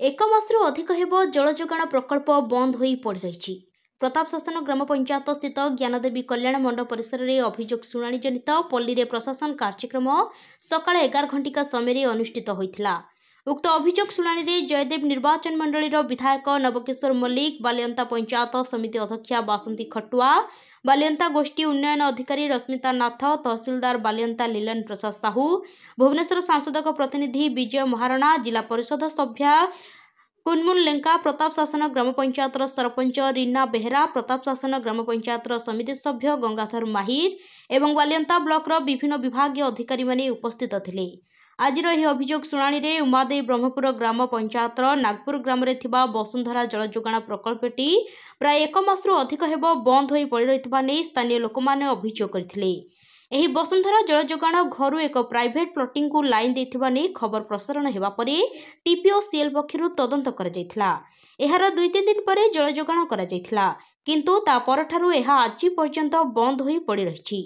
एक मासरू अधिक हेब जल जोगाण प्रकल्प बंद हो पड़ रही। प्रताप शासन ग्राम पंचायत स्थित ज्ञानदेवी कल्याण मंडप परिसर में अभियोग शुणाणी जनित पल्ली रे प्रशासन कार्यक्रम सकाळ 11 घंटिका समय अनुष्ठित होता। उक्त अभियोग शुणाणी रे जयदेव निर्वाचन मंडलीर विधायक नवकिशोर मल्लिक, बालियंता पंचायत समिति अध्यक्षा बासंती खटुआ, बालियंता गोष्ठी उन्नयन अधिकारी रश्मिता नाथ, तहसीलदार बालियंता लीलन प्रसाद साहू, भुवनेश्वर सांसद प्रतिनिधि विजय महाराणा, जिला परिषद सभ्या कुनमुन लेंका, प्रताप शासन ग्राम पंचायत सरपंच रीना बेहरा, प्रताप शासन ग्राम पंचायत समिति सभ्य गंगाधर माहिर एवं बालियंता ब्लॉकर विभिन्न विभागीय अधिकारी माने उपस्थित थिले। आज अभियोग शुणाणी रे उमादेई ब्रह्मपुर ग्राम पंचायत नागपुर ग्राम रे थिबा वसुंधरा जल जोगाण प्रकल्पटी प्राय एक मासरू अधिक हेब बंद हो पड़ रही नहीं स्थानीय लोक माने अभियोग करथिले। एही वसुंधरा जल जोगाण घरु एक प्राइवेट प्लॉटिंग को लाइन देथिबा नै खबर प्रसारण हेबा परे टीपीओ सीएल पक्षरु तदंत करा जायथिला। एहार 2-3 दिन परे जल जोगाण करा जायथिला, किंतु ता परठारु एहा आज पर्यंत बंद हो पड़ रही।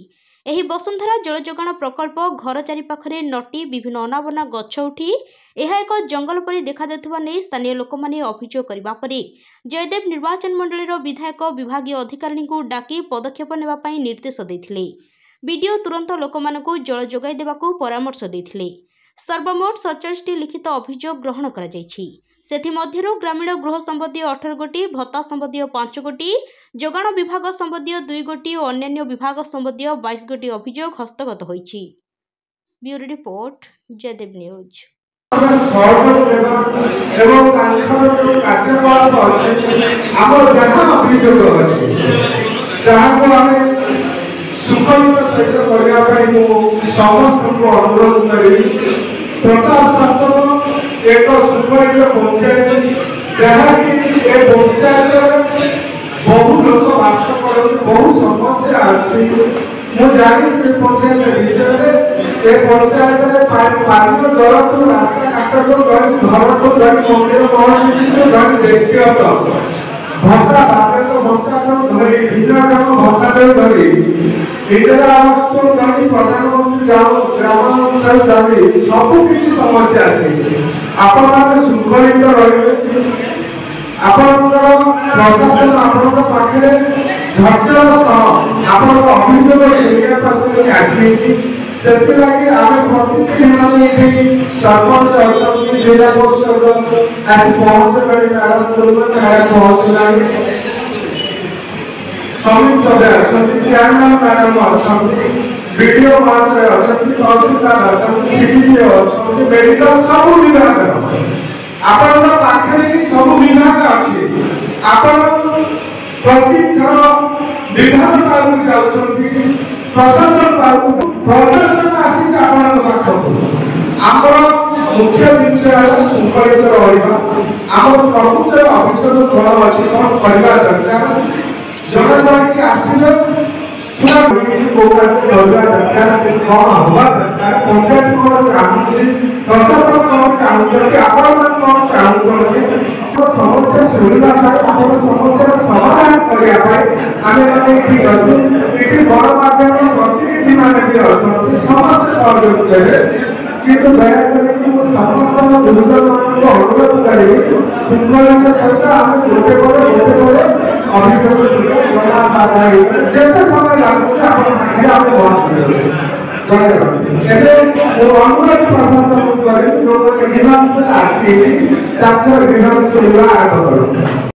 एही वसुंधरा जल जोगाण प्रकल्प घर चारिपाखरे नटी विभिन्न अनावना गछ उठी एहा एक जंगल परि देखा जायथिबा नै स्थानीय लोक माने अभियोग करबा परे जयदेव निर्वाचन मंडलीर विधायक विभागीय अधिकारी को डाकी पदक्षेप नेबा पई निर्देश दैथिले। वीडियो तुरंत लोक मानकु जल जोगाई देबाकू परामर्श दैथिले। सर्वमोट 47टी लिखित अभियोग ग्रहण करा जायछि। सेथि मध्यरु ग्रामीण गृह संबंधी 18 गोटी, भत्ता संबंधी 5 गोटी, जोगाण विभाग संबंधी 2 गोटी और अन्य विभाग संबंधी 22 गोटी अभियोग हस्तगत होइछि। Bureau report, Jaydev news. सुखलित सहित करने समस्त को अनुरोध करी। प्रताप शासन एक सुखलित पंचायत जहाँकि ए पंचायत बहु लोक बास कर बहु समस्या अच्छी। मुझे जानी पंचायत विषय ए पंचायत पानी जल को रास्ता घाट को घर को मंदिर मस्जिद व्यक्तिगत भत्ता बाधक भत्ता धरी भिन्न काम भत्ता धरी इंदिरा आवास को धरी प्रधानमंत्री ग्रामांचल धरी सबकि समस्या अच्छी। आपण सुखलित रही प्रशासन आपण पाखे धैर्यर सह आप अभियोग शुणा आसी। से आम प्रतिनिधि मैंने सरपंच अच्छा जिला परिषद आसी पहुंचे मैडम पहुंचला समिति सभ्य अच्छा चेयरमैन मैडम अच्छा वीडियो महाशय अच्छा तहसीलदार अच्छा सीडीपीओ अच्छा मेडिकल सब विभाग आपण पाखे सब विभाग अच्छी। आपण प्रति विभाग पाक जाऊँगी प्रशासन पाक प्रशासन आसी आमर मुख्य जिनस सुखलित रहा। आम प्रकृत अभियोग कौन अच्छी कौन करवा दरकार जन जन की आसले पूरा दरकार कौन हवा दरकार पंचायत कौन चाहूँगी प्रशासन कौन चाहूँगी आपण कौन चाहूँगी समस्या शुणा समस्या समाधान करने आम ठीक अच्छे बड़ माध्यम प्रतिनिधि मैंने भी अच्छा समस्त सहयोग देवे किंतु दयाकोर समस्त गुरुजन मान अनुरोध करी सुखलित सहित आम गोटे पर अभियोग जिते समय लगुच आप अनुरोध प्रशासन कर विभाग आसी विभाग शुणा आरंभ कर।